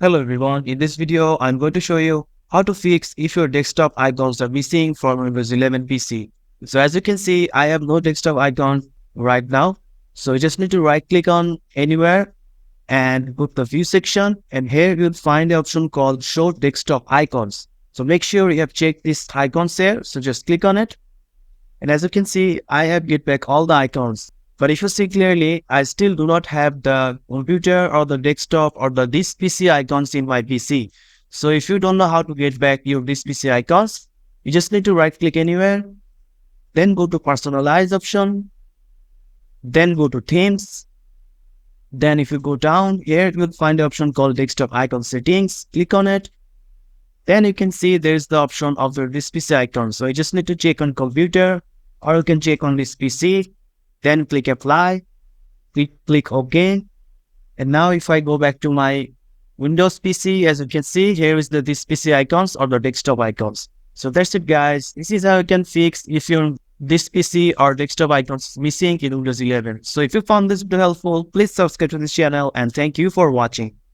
Hello everyone, in this video I'm going to show you how to fix if your desktop icons are missing from Windows 11 PC. So as you can see, I have no desktop icon right now. So you just need to right click on anywhere and go to the view section, and here you'll find the option called show desktop icons. So make sure you have checked this icons here. So just click on it. And as you can see, I have get back all the icons. But if you see clearly, I still do not have the computer or the desktop or this PC icons in my PC. So if you don't know how to get back your this PC icons, you just need to right click anywhere, then go to personalize option, then go to themes. Then if you go down here, you'll find the option called desktop icon settings. Click on it. Then you can see there's the option of your this PC icon. So you just need to check on computer, or you can check on this PC. Then click apply, click OK. And now if I go back to my Windows PC, as you can see, here is this PC icons or the desktop icons. So that's it guys. This is how you can fix if your this PC or desktop icons missing in Windows 11. So if you found this video helpful, please subscribe to this channel and thank you for watching.